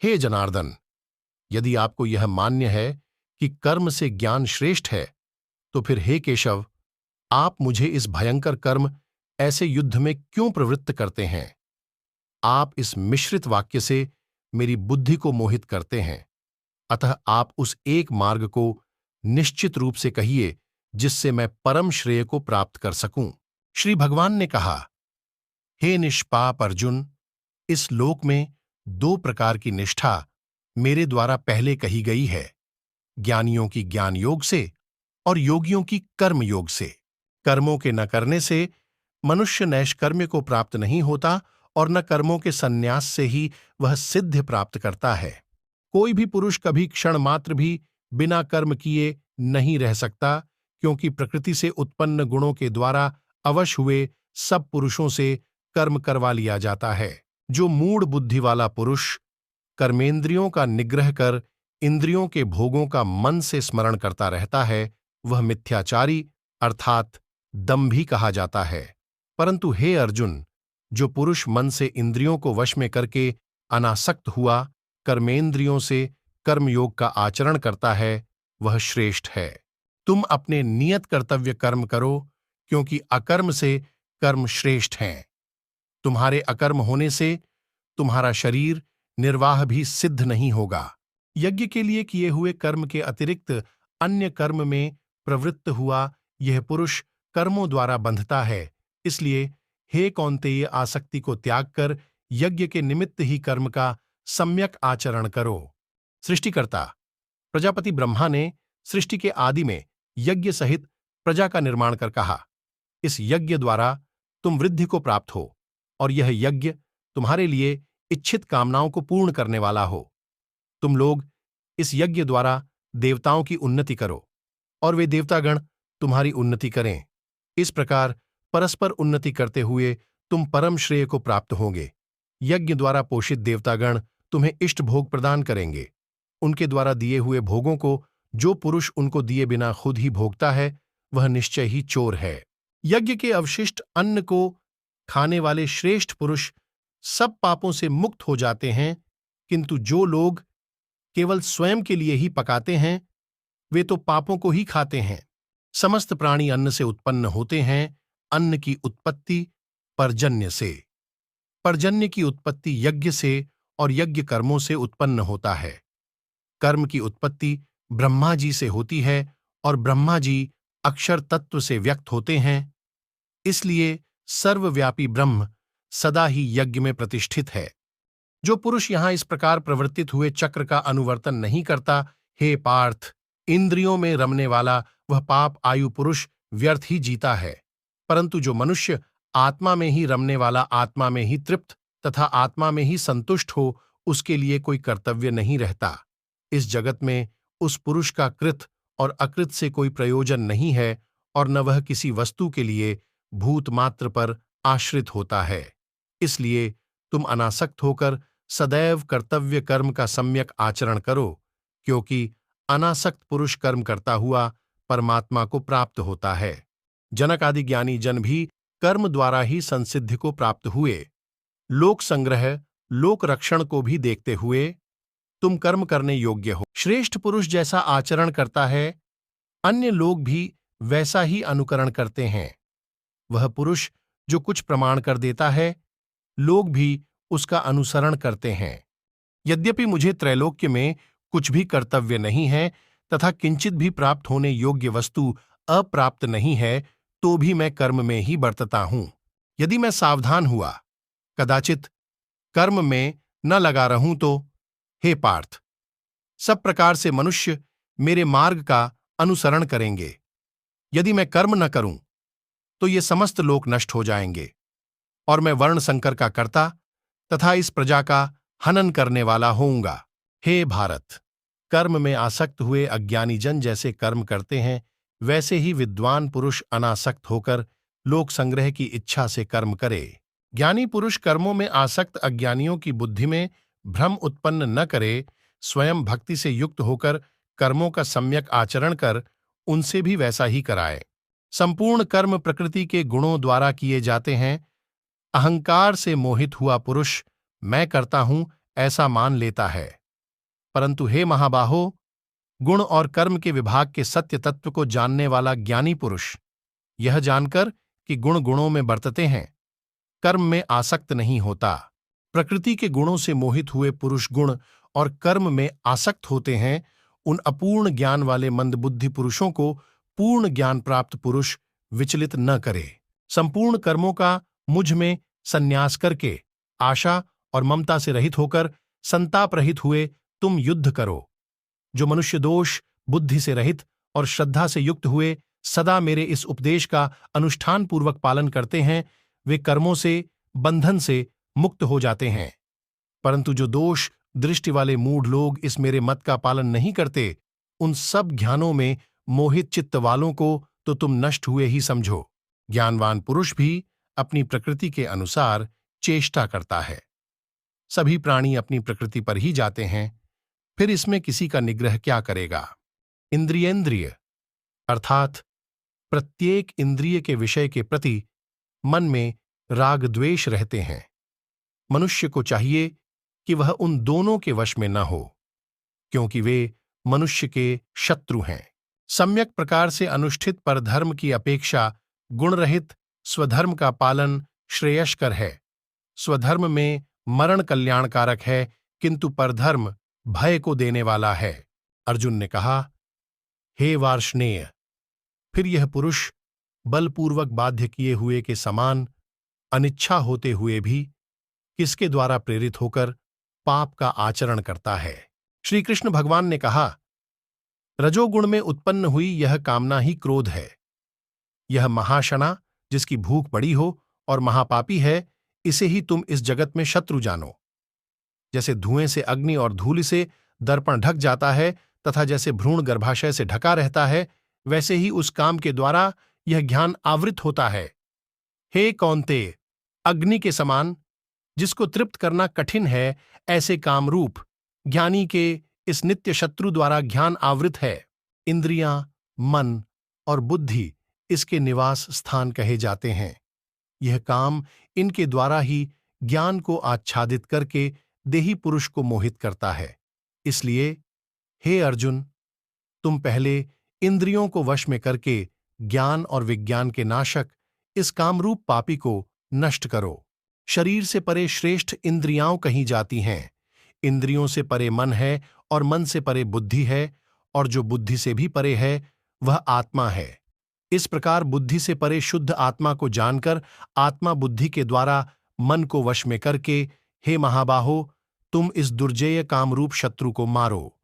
हे जनार्दन, यदि आपको यह मान्य है कि कर्म से ज्ञान श्रेष्ठ है, तो फिर हे केशव, आप मुझे इस भयंकर कर्म ऐसे युद्ध में क्यों प्रवृत्त करते हैं? आप इस मिश्रित वाक्य से मेरी बुद्धि को मोहित करते हैं। अतः आप उस एक मार्ग को निश्चित रूप से कहिए जिससे मैं परम श्रेय को प्राप्त कर सकूं। श्री भगवान ने कहा, हे निष्पाप अर्जुन, इस लोक में दो प्रकार की निष्ठा मेरे द्वारा पहले कही गई है, ज्ञानियों की ज्ञान योग से और योगियों की कर्म योग से। कर्मों के न करने से मनुष्य नैष्कर्म्य को प्राप्त नहीं होता और न कर्मों के संन्यास से ही वह सिद्ध प्राप्त करता है। कोई भी पुरुष कभी क्षण मात्र भी बिना कर्म किए नहीं रह सकता, क्योंकि प्रकृति से उत्पन्न गुणों के द्वारा अवश हुए सब पुरुषों से कर्म करवा लिया जाता है। जो मूढ़ बुद्धि वाला पुरुष कर्मेंद्रियों का निग्रह कर इंद्रियों के भोगों का मन से स्मरण करता रहता है, वह मिथ्याचारी अर्थात दंभी कहा जाता है। परंतु हे अर्जुन, जो पुरुष मन से इंद्रियों को वश में करके अनासक्त हुआ कर्मेंद्रियों से कर्मयोग का आचरण करता है, वह श्रेष्ठ है। तुम अपने नियत कर्तव्य कर्म करो, क्योंकि अकर्म से कर्म श्रेष्ठ हैं। तुम्हारे अकर्म होने से तुम्हारा शरीर निर्वाह भी सिद्ध नहीं होगा। यज्ञ के लिए किए हुए कर्म के अतिरिक्त अन्य कर्म में प्रवृत्त हुआ यह पुरुष कर्मों द्वारा बंधता है। इसलिए हे कौन्तेय, आसक्ति को त्याग कर यज्ञ के निमित्त ही कर्म का सम्यक आचरण करो। सृष्टिकर्ता प्रजापति ब्रह्मा ने सृष्टि के आदि में यज्ञ सहित प्रजा का निर्माण कर कहा, इस यज्ञ द्वारा तुम वृद्धि को प्राप्त हो और यह यज्ञ तुम्हारे लिए इच्छित कामनाओं को पूर्ण करने वाला हो। तुम लोग इस यज्ञ द्वारा देवताओं की उन्नति करो और वे देवतागण तुम्हारी उन्नति करें। इस प्रकार परस्पर उन्नति करते हुए तुम परम श्रेय को प्राप्त होंगे। यज्ञ द्वारा पोषित देवतागण तुम्हें इष्ट भोग प्रदान करेंगे। उनके द्वारा दिए हुए भोगों को जो पुरुष उनको दिए बिना खुद ही भोगता है, वह निश्चय ही चोर है। यज्ञ के अवशिष्ट अन्न को खाने वाले श्रेष्ठ पुरुष सब पापों से मुक्त हो जाते हैं, किंतु जो लोग केवल स्वयं के लिए ही पकाते हैं, वे तो पापों को ही खाते हैं। समस्त प्राणी अन्न से उत्पन्न होते हैं। अन्न की उत्पत्ति पर्जन्य से, पर्जन्य की उत्पत्ति यज्ञ से और यज्ञ कर्मों से उत्पन्न होता है। कर्म की उत्पत्ति ब्रह्मा जी से होती है और ब्रह्मा जी अक्षर तत्व से व्यक्त होते हैं। इसलिए सर्वव्यापी ब्रह्म सदा ही यज्ञ में प्रतिष्ठित है। जो पुरुष यहां इस प्रकार प्रवर्तित हुए चक्र का अनुवर्तन नहीं करता, हे पार्थ, इंद्रियों में रमने वाला वह पाप आयु पुरुष व्यर्थ ही जीता है। परंतु जो मनुष्य आत्मा में ही रमने वाला, आत्मा में ही तृप्त तथा आत्मा में ही संतुष्ट हो, उसके लिए कोई कर्तव्य नहीं रहता। इस जगत में उस पुरुष का कृत और अकृत से कोई प्रयोजन नहीं है और न वह किसी वस्तु के लिए भूत मात्र पर आश्रित होता है। इसलिए तुम अनासक्त होकर सदैव कर्तव्य कर्म का सम्यक आचरण करो, क्योंकि अनासक्त पुरुष कर्म करता हुआ परमात्मा को प्राप्त होता है। जनक आदि ज्ञानी जन भी कर्म द्वारा ही संसिद्धि को प्राप्त हुए। लोक संग्रह, लोक रक्षण को भी देखते हुए तुम कर्म करने योग्य हो। श्रेष्ठ पुरुष जैसा आचरण करता है, अन्य लोग भी वैसा ही अनुकरण करते हैं। वह पुरुष जो कुछ प्रमाण कर देता है, लोग भी उसका अनुसरण करते हैं। यद्यपि मुझे त्रैलोक्य में कुछ भी कर्तव्य नहीं है तथा किंचित भी प्राप्त होने योग्य वस्तु अप्राप्त नहीं है, तो भी मैं कर्म में ही बरतता हूं। यदि मैं सावधान हुआ, कदाचित कर्म में न लगा रहूं तो, हे पार्थ, सब प्रकार से मनुष्य मेरे मार्ग का अनुसरण करेंगे। यदि मैं कर्म न करूं तो ये समस्त लोक नष्ट हो जाएंगे और मैं वर्ण संकर का कर्ता तथा इस प्रजा का हनन करने वाला होऊंगा। हे भारत, कर्म में आसक्त हुए अज्ञानी जन जैसे कर्म करते हैं, वैसे ही विद्वान पुरुष अनासक्त होकर लोक संग्रह की इच्छा से कर्म करे। ज्ञानी पुरुष कर्मों में आसक्त अज्ञानियों की बुद्धि में भ्रम उत्पन्न न करे, स्वयं भक्ति से युक्त होकर कर्मों का सम्यक आचरण कर उनसे भी वैसा ही कराए। संपूर्ण कर्म प्रकृति के गुणों द्वारा किए जाते हैं। अहंकार से मोहित हुआ पुरुष मैं करता हूं ऐसा मान लेता है। परंतु हे महाबाहो, गुण और कर्म के विभाग के सत्य तत्व को जानने वाला ज्ञानी पुरुष यह जानकर कि गुण गुणों में बरतते हैं, कर्म में आसक्त नहीं होता। प्रकृति के गुणों से मोहित हुए पुरुष गुण और कर्म में आसक्त होते हैं। उन अपूर्ण ज्ञान वाले मंदबुद्धि पुरुषों को पूर्ण ज्ञान प्राप्त पुरुष विचलित न करे। संपूर्ण कर्मों का मुझ में संन्यास करके आशा और ममता से रहित होकर संताप रहित हुए तुम युद्ध करो। जो मनुष्य दोष बुद्धि से रहित और श्रद्धा से युक्त हुए सदा मेरे इस उपदेश का अनुष्ठान पूर्वक पालन करते हैं, वे कर्मों से बंधन से मुक्त हो जाते हैं। परंतु जो दोष दृष्टि वाले मूढ़ लोग इस मेरे मत का पालन नहीं करते, उन सब ज्ञानों में मोहित चित्त वालों को तो तुम नष्ट हुए ही समझो। ज्ञानवान पुरुष भी अपनी प्रकृति के अनुसार चेष्टा करता है। सभी प्राणी अपनी प्रकृति पर ही जाते हैं, फिर इसमें किसी का निग्रह क्या करेगा। इंद्रियेंद्रिय अर्थात प्रत्येक इंद्रिय के विषय के प्रति मन में राग द्वेष रहते हैं। मनुष्य को चाहिए कि वह उन दोनों के वश में न हो, क्योंकि वे मनुष्य के शत्रु हैं। सम्यक प्रकार से अनुष्ठित परधर्म की अपेक्षा गुणरहित स्वधर्म का पालन श्रेयस्कर है। स्वधर्म में मरण कल्याणकारक है, किंतु परधर्म भय को देने वाला है। अर्जुन ने कहा, हे वार्ष्णेय, फिर यह पुरुष बलपूर्वक बाध्य किए हुए के समान अनिच्छा होते हुए भी किसके द्वारा प्रेरित होकर पाप का आचरण करता है। श्री कृष्ण भगवान ने कहा, रजोगुण में उत्पन्न हुई यह कामना ही क्रोध है। यह महाशना जिसकी भूख बड़ी हो और महापापी है, इसे ही तुम इस जगत में शत्रु जानो। जैसे धुएं से अग्नि और धूलि से दर्पण ढक जाता है तथा जैसे भ्रूण गर्भाशय से ढका रहता है, वैसे ही उस काम के द्वारा यह ज्ञान आवृत होता है। हे कौन्तेय, अग्नि के समान जिसको तृप्त करना कठिन है, ऐसे कामरूप ज्ञानी के इस नित्य शत्रु द्वारा ज्ञान आवृत है। इंद्रियां, मन और बुद्धि इसके निवास स्थान कहे जाते हैं। यह काम इनके द्वारा ही ज्ञान को आच्छादित करके देही पुरुष को मोहित करता है। इसलिए हे अर्जुन, तुम पहले इंद्रियों को वश में करके ज्ञान और विज्ञान के नाशक इस कामरूप पापी को नष्ट करो। शरीर से परे श्रेष्ठ इंद्रियां कही जाती हैं। इंद्रियों से परे मन है और मन से परे बुद्धि है, और जो बुद्धि से भी परे है वह आत्मा है। इस प्रकार बुद्धि से परे शुद्ध आत्मा को जानकर आत्मा बुद्धि के द्वारा मन को वश में करके, हे महाबाहो, तुम इस दुर्जेय कामरूप शत्रु को मारो।